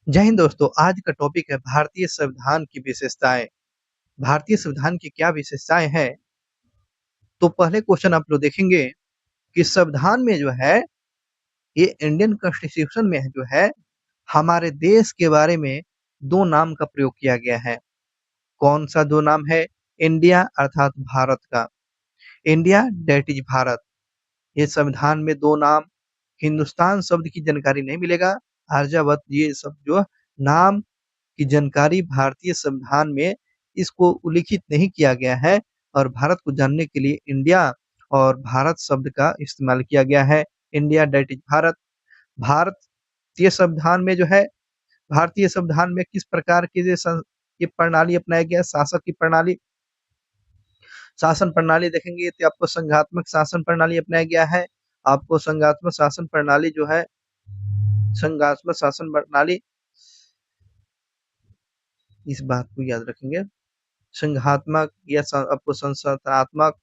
जय हिंद दोस्तों। आज का टॉपिक है भारतीय संविधान की विशेषताएं। भारतीय संविधान की क्या विशेषताएं हैं? तो पहले क्वेश्चन आप लोग देखेंगे कि संविधान में जो है, ये इंडियन कॉन्स्टिट्यूशन में जो है, हमारे देश के बारे में दो नाम का प्रयोग किया गया है। कौन सा दो नाम है? इंडिया अर्थात भारत का, इंडिया डेट इज भारत। ये संविधान में दो नाम, हिंदुस्तान शब्द की जानकारी नहीं मिलेगा, आर्यावर्त, ये सब जो नाम की जानकारी भारतीय संविधान में इसको उल्लिखित नहीं किया गया है। और भारत को जानने के लिए इंडिया और भारत शब्द का इस्तेमाल किया गया है। India that is Bharat. भारतीय संविधान में जो है, भारतीय संविधान में किस प्रकार की ये प्रणाली अपनाया गया है? शासक की प्रणाली, शासन प्रणाली देखेंगे तो आपको संघात्मक शासन प्रणाली अपनाया गया है। आपको संघात्मक शासन प्रणाली जो है, संघात्मक शासन प्रणाली, इस बात को याद रखेंगे, संघात्मक या आपको संस्थात्मक,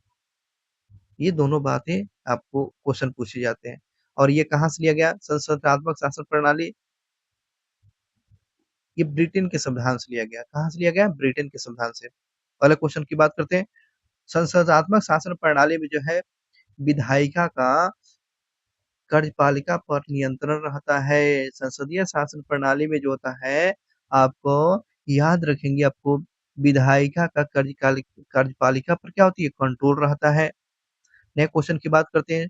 ये दोनों बातें आपको क्वेश्चन पूछे जाते हैं। और ये कहाँ से लिया गया? संस्थात्मक शासन प्रणाली, ये ब्रिटेन के संविधान से लिया गया। कहाँ से लिया गया? ब्रिटेन के संविधान से। पहले क्वेश्चन की बात करते हैं। संस्थात्मक शासन प्रणाली में जो है, विधायिका का कार्यपालिका पर नियंत्रण रहता है। संसदीय शासन प्रणाली में जो होता है, आपको याद रखेंगे, आपको विधायिका का कार्यपालिका पर क्या होती है? कंट्रोल रहता है। नेक्स्ट क्वेश्चन की बात करते हैं।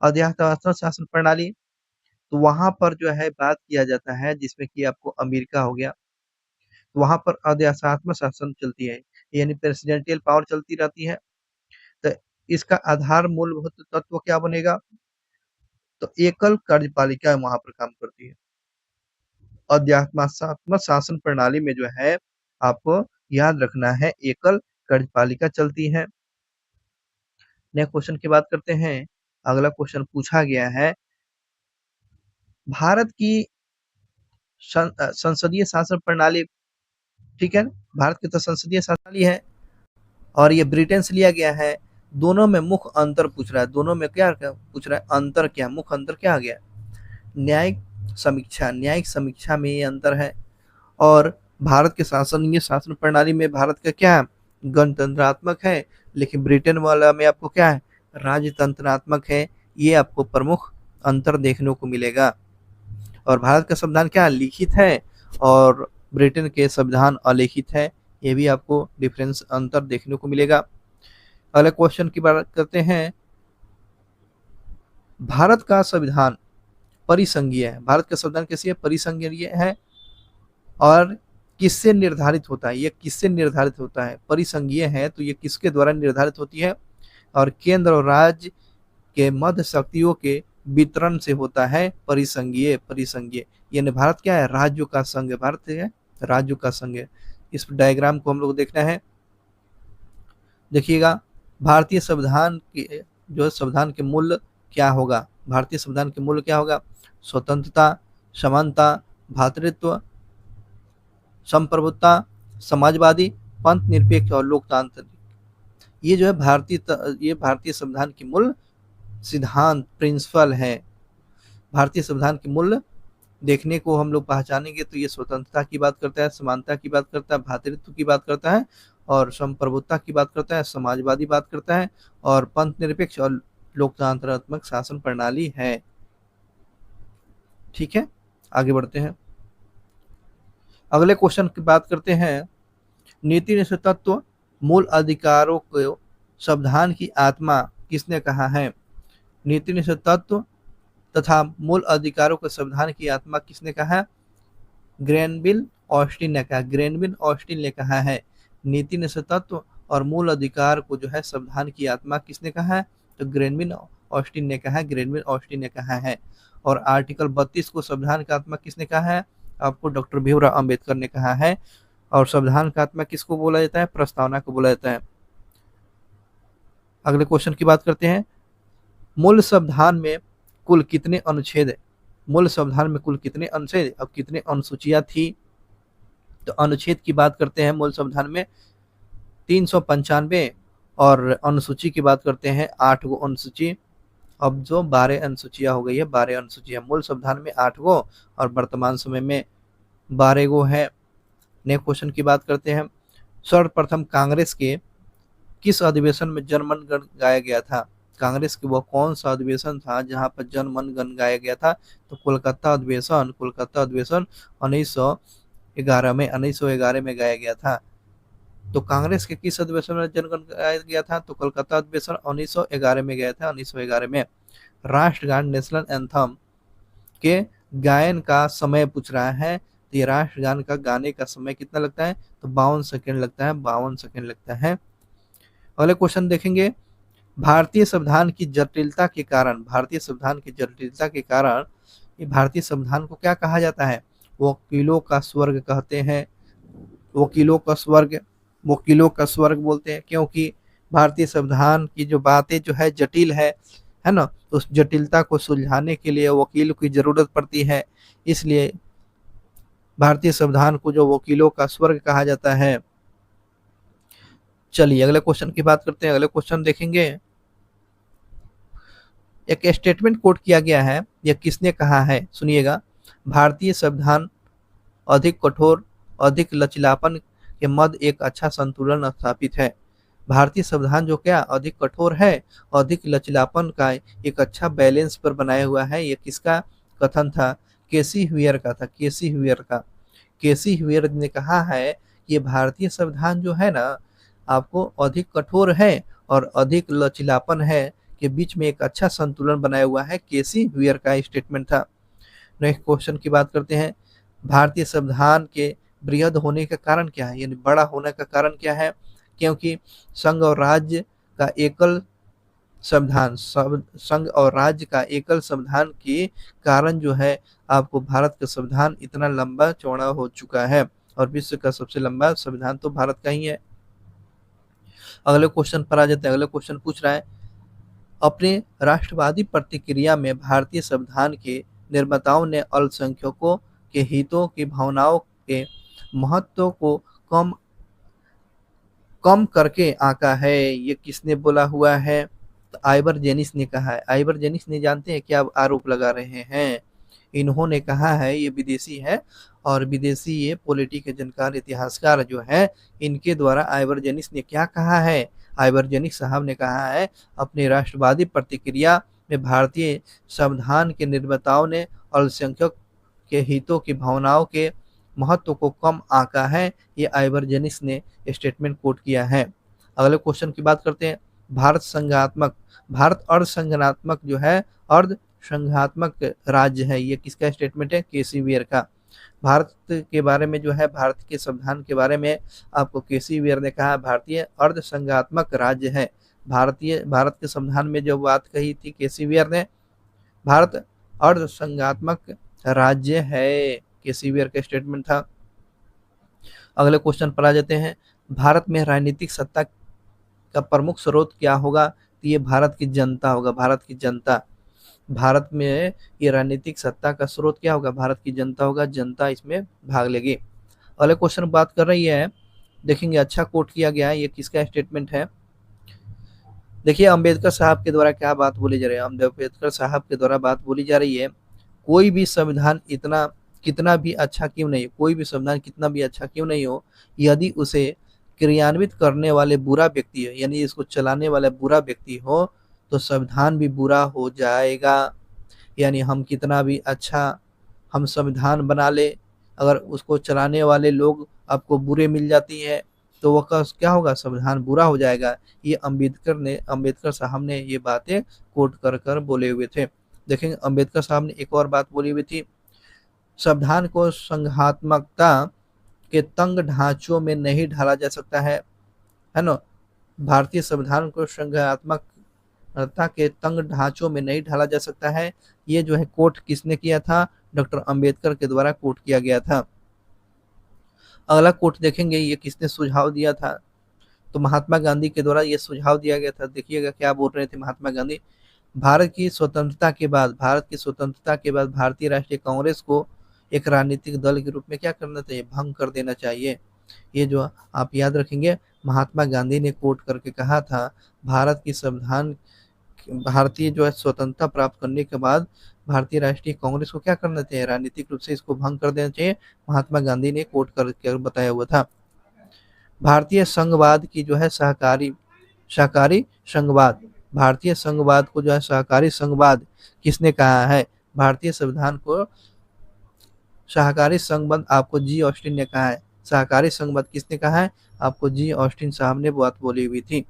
अध्यात्म शासन प्रणाली, तो वहां पर जो है बात किया जाता है, जिसमें कि आपको अमेरिका हो गया, तो वहां पर अध्यात्म शासन चलती है, यानी प्रेसिडेंशियल पावर चलती रहती है। तो इसका आधार मूलभूत तत्व क्या बनेगा? तो एकल कार्यपालिका वहां पर काम करती है। अध्यात्मात्मक शासन प्रणाली में जो है, आपको याद रखना है, एकल कार्यपालिका चलती है। नेक्स्ट क्वेश्चन की बात करते हैं। अगला क्वेश्चन पूछा गया है, भारत की संसदीय शासन प्रणाली, ठीक है, भारत की तो संसदीय शासन प्रणाली है और ये ब्रिटेन से लिया गया है। दोनों में मुख्य अंतर पूछ रहा है। दोनों में क्या पूछ रहा है? अंतर क्या, मुख्य अंतर क्या आ गया? न्यायिक समीक्षा, न्यायिक समीक्षा में ये अंतर है। और भारत के शासनीय शासन प्रणाली में भारत का क्या है? गणतंत्रात्मक है, लेकिन ब्रिटेन वाला में आपको क्या है? राजतंत्रात्मक है। ये आपको प्रमुख अंतर देखने को मिलेगा। और भारत का संविधान क्या लिखित है और ब्रिटेन के संविधान अलिखित है। ये भी आपको डिफरेंस, अंतर देखने को मिलेगा। अगले क्वेश्चन की बात करते हैं। भारत का संविधान परिसंघीय है। भारत का संविधान कैसी है? परिसंघीय है। और किससे निर्धारित होता है? ये किससे निर्धारित होता है? परिसंघीय है तो ये किसके द्वारा निर्धारित होती है? और केंद्र और राज्य के मध्य शक्तियों के वितरण से होता है। परिसंघीय, परिसंघीय यानी भारत क्या है? राज्यों का संघ है। भारत है राज्यों का संघ है। इस डायग्राम को हम लोग देखना है। देखिएगा, भारतीय संविधान के जो संविधान के मूल्य क्या होगा? भारतीय संविधान के मूल्य क्या होगा? स्वतंत्रता, समानता, भातृत्व, संप्रभुता, समाजवादी, पंथ निरपेक्ष और लोकतांत्रिक। ये जो है ये भारतीय संविधान की मूल सिद्धांत, प्रिंसिपल है। भारतीय संविधान के मूल्य देखने को हम लोग पहचानेंगे तो ये स्वतंत्रता की बात करता है, समानता की बात करता है, भातृत्व की बात करता है और संप्रभुता की बात करता है, समाजवादी बात करता है और पंथ निरपेक्ष और लोकतंत्रात्मक शासन प्रणाली है। ठीक है, आगे बढ़ते हैं। अगले क्वेश्चन की बात करते हैं। नीति निषेध तत्व, मूल अधिकारों को संविधान की आत्मा किसने कहा है? नीति निषेध तत्व तथा मूल अधिकारों को संविधान की आत्मा किसने कहा है? ग्रेनविल ऑस्टिन ने कहा। ग्रेनविल ऑस्टिन ने कहा है। नीति निषेध तत्व और मूल अधिकार को जो है संविधान की आत्मा किसने कहा है? तो ग्रेनविल ऑस्टिन ने कहा है। ग्रेनविल ऑस्टिन ने कहा है। और आर्टिकल 32 को संविधान का आत्मा किसने कहा है? आपको डॉक्टर भीमराव अंबेडकर ने कहा है। और संविधान का आत्मा किसको बोला जाता है? प्रस्तावना को बोला जाता है। अगले क्वेश्चन की बात करते हैं। मूल संविधान में कुल कितने अनुच्छेद है? मूल संविधान में कुल कितने अनुच्छेद और कितने अनुसूचियां थी? तो अनुच्छेद की बात करते हैं मूल संविधान में 395 और अनुसूची की बात करते हैं 8 गो अनुसूची। अब जो 12 अनुसूचियां हो गई है, 12 अनुसूचियां। मूल संविधान में 8 गो और वर्तमान समय में 12 गो है। नेक्स्ट क्वेश्चन की बात करते हैं, सर्वप्रथम कांग्रेस के किस अधिवेशन में जनगण गण गाया गया था? कांग्रेस के वो कौन सा अधिवेशन था जहां पर जनगण गण गाया गया था? तो कोलकाता अधिवेशन 1911 में गाया गया था। तो कांग्रेस के किस अधिवेशन में जनगण गाया गया था? तो कोलकाता अधिवेशन 1911 में गया था। 1911 में। राष्ट्रगान नेशनल एंथम के गायन का समय पूछ रहा है, तो ये राष्ट्रगान का गाने का समय कितना लगता है? तो 52 सेकेंड लगता है, 52 सेकेंड लगता है। अगले क्वेश्चन देखेंगे, भारतीय संविधान के कारण ये भारतीय संविधान को क्या कहा जाता है? वकीलों का स्वर्ग कहते हैं। वकीलों का स्वर्ग, वकीलों का स्वर्ग बोलते हैं, क्योंकि भारतीय संविधान की जो बातें जो है जटिल है ना, तो उस जटिलता को सुलझाने के लिए वकील की जरूरत पड़ती है, इसलिए भारतीय संविधान को जो वकीलों का स्वर्ग कहा जाता है। चलिए अगले क्वेश्चन की बात करते हैं। अगले क्वेश्चन देखेंगे, एक स्टेटमेंट कोट किया गया है, यह किसने कहा है? सुनिएगा, भारतीय संविधान अधिक कठोर, अधिक लचीलापन के मध्य एक अच्छा संतुलन स्थापित है। भारतीय संविधान जो क्या अधिक कठोर है, अधिक लचीलापन का एक अच्छा बैलेंस पर बनाया हुआ है। ये किसका कथन था? केसी हुइयर का था, केसी हुइयर का। केसी हुइयर ने कहा है, ये भारतीय संविधान जो है ना, आपको अधिक कठोर है और अधिक लचीलापन है के बीच में एक अच्छा संतुलन बनाया हुआ है। केसी हुइयर का स्टेटमेंट था। नेक्स्ट क्वेश्चन की बात करते हैं, भारतीय संविधान के बृहद होने का कारण क्या है? यानी बड़ा होने का कारण क्या है? क्योंकि संघ और राज्य का एकल संघ और राज्य का एकल संविधान के कारण जो है आपको भारत का संविधान इतना लंबा चौड़ा हो चुका है, और विश्व का सबसे लंबा संविधान तो भारत का ही है। अगले क्वेश्चन पर आ जाते हैं। अगले क्वेश्चन पूछ रहा है, अपने राष्ट्रवादी प्रतिक्रिया में भारतीय संविधान के निर्माताओं ने अल्पसंख्यकों के हितों की भावनाओं के महत्व को कम कम करके आंका है। ये किसने बोला हुआ है? तो आइवर जेनिस ने कहा है। आइवर जेनिस ने जानते हैं क्या आरोप लगा रहे हैं? इन्होंने कहा है, ये विदेशी है और विदेशी ये पॉलिटी के जानकार इतिहासकार जो है, इनके द्वारा आइवर जेनिस ने क्या कहा है? आइवर जेनिस साहब ने कहा है, अपनी राष्ट्रवादी प्रतिक्रिया में भारतीय संविधान के निर्माताओं ने अल्पसंख्यक के हितों की भावनाओं के महत्व को कम आंका है। ये आइवर जेनिस ने स्टेटमेंट कोट किया है। अगले क्वेश्चन की बात करते हैं, भारत अर्धसंघात्मक जो है, अर्ध संघात्मक राज्य है, ये किसका स्टेटमेंट है? केसी वियर का। भारत के बारे में जो है, भारत के संविधान के बारे में आपको केसी वियर ने कहा, भारतीय अर्ध संघात्मक राज्य है। भारत के संविधान में जो बात कही थी केसी वियर ने, भारत अर्ध संघात्मक राज्य है, केसी वियर का स्टेटमेंट था। अगले क्वेश्चन पर आ जाते हैं, भारत में राजनीतिक सत्ता का प्रमुख स्रोत क्या होगा? तो ये भारत की जनता होगा, भारत की जनता। भारत में ये राजनीतिक सत्ता का स्रोत क्या होगा? भारत की जनता होगा, जनता इसमें भाग लेगी। अगले क्वेश्चन बात कर रही है, देखेंगे, अच्छा कोट किया गया है, ये किसका स्टेटमेंट है? देखिए अंबेडकर साहब के द्वारा क्या बात बोली जा रही है। अंबेडकर साहब के द्वारा बात बोली जा रही है, कोई भी संविधान इतना कितना भी अच्छा क्यों नहीं, कोई भी संविधान कितना भी अच्छा क्यों नहीं हो, यदि उसे क्रियान्वित करने वाले बुरा व्यक्ति हो, यानी इसको चलाने वाला बुरा व्यक्ति हो, तो संविधान भी बुरा हो जाएगा। यानी हम कितना भी अच्छा हम संविधान बना ले, अगर उसको चलाने वाले लोग आपको बुरे मिल जाती है, तो वह क्या होगा? संविधान बुरा हो जाएगा। ये अंबेडकर साहब ने ये बातें कोट कर कर बोले हुए थे। देखेंगे अंबेडकर साहब ने एक और बात बोली हुई थी, संविधान को संघात्मकता के तंग ढांचों में नहीं ढाला जा सकता है ना। भारतीय संविधान को संघात्मकता के तंग ढांचों में नहीं ढाला जा सकता है। ये जो है कोट किसने किया था? डॉक्टर अंबेडकर के द्वारा कोट किया गया था। अगला कोट देखेंगे, ये किसने सुझाव दिया था? तो महात्मा गांधी के द्वारा ये सुझाव दिया गया था। देखिएगा क्या बोल रहे थे महात्मा गांधी, भारत की स्वतंत्रता के बाद भारतीय राष्ट्रीय कांग्रेस को एक राजनीतिक दल के रूप में क्या करना चाहिए? भंग कर देना चाहिए। ये जो आप याद रखेंगे, महात्मा गांधी ने कोट करके कहा था, भारत की संविधान भारतीय जो है स्वतंत्रता प्राप्त करने के बाद भारतीय राष्ट्रीय कांग्रेस को क्या करना चाहिए, राजनीतिक रूप से इसको भंग कर देना चाहिए। महात्मा गांधी ने कोट कर बताया हुआ था। भारतीय संघवाद की जो है सहकारी संघवाद, भारतीय संघवाद को जो है सहकारी संघवाद किसने कहा है? भारतीय संविधान को सहकारी संघवाद आपको जी ऑस्टिन ने कहा है। सहकारी संघवाद किसने कहा है? आपको जी ऑस्टिन साहब ने बात बोली हुई थी।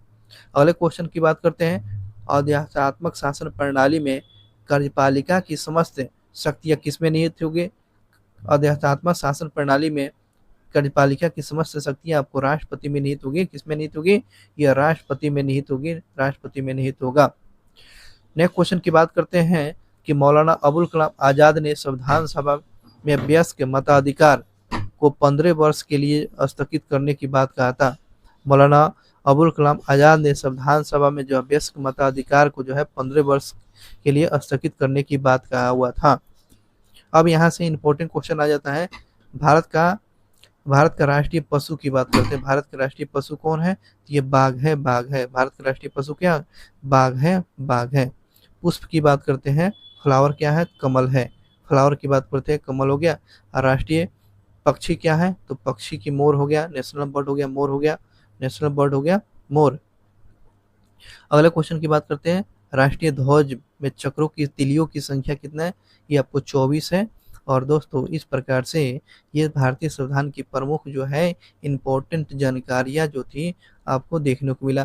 अगले क्वेश्चन की बात करते हैं। आदेशात्मक शासन प्रणाली में कार्यपालिका की समस्त शक्तियां किसमें निहित होगी? आदेशात्मक शासन प्रणाली में कार्यपालिका की समस्त शक्तियां आपको राष्ट्रपति में निहित होगी। किसमें निहित होगी? यह राष्ट्रपति में निहित होगी, राष्ट्रपति में निहित होगा। नेक्स्ट क्वेश्चन की बात करते हैं कि मौलाना अबुल कलाम आजाद ने संविधान सभा में वयस्क मताधिकार को 15 वर्ष के लिए स्थगित करने की बात कहा था। मौलाना अबुल कलाम आजाद ने संविधान सभा में जो वयस्क मताधिकार को जो है 15 वर्ष के लिए स्थगित करने की बात कहा हुआ था। अब यहाँ से इंपॉर्टेंट क्वेश्चन आ जाता है, भारत का राष्ट्रीय पशु की बात करते हैं। भारत का राष्ट्रीय पशु कौन है? ये बाघ है, बाघ है। भारत का राष्ट्रीय पशु क्या? बाघ है, बाघ है। पुष्प की बात करते हैं, फ्लावर क्या है? कमल है। फ्लावर की बात करते हैं, कमल हो गया। राष्ट्रीय पक्षी क्या है? तो पक्षी की मोर हो गया, नेशनल बर्ड हो गया, मोर हो गया, नेशनल बर्ड हो गया मोर। अगले क्वेश्चन की बात करते हैं, राष्ट्रीय ध्वज में चक्रों की तिलियों की संख्या कितना है? ये आपको 24 है। और दोस्तों इस प्रकार से ये भारतीय संविधान की प्रमुख जो है इम्पोर्टेंट जानकारियां जो थी आपको देखने को मिला।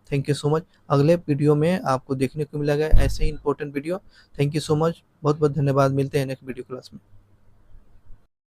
Thank you so much. अगले वीडियो में आपको देखने को मिलेगा ऐसे ही important video. Thank you so much, बहुत बहुत धन्यवाद। मिलते हैं नेक्स्ट वीडियो क्लास में।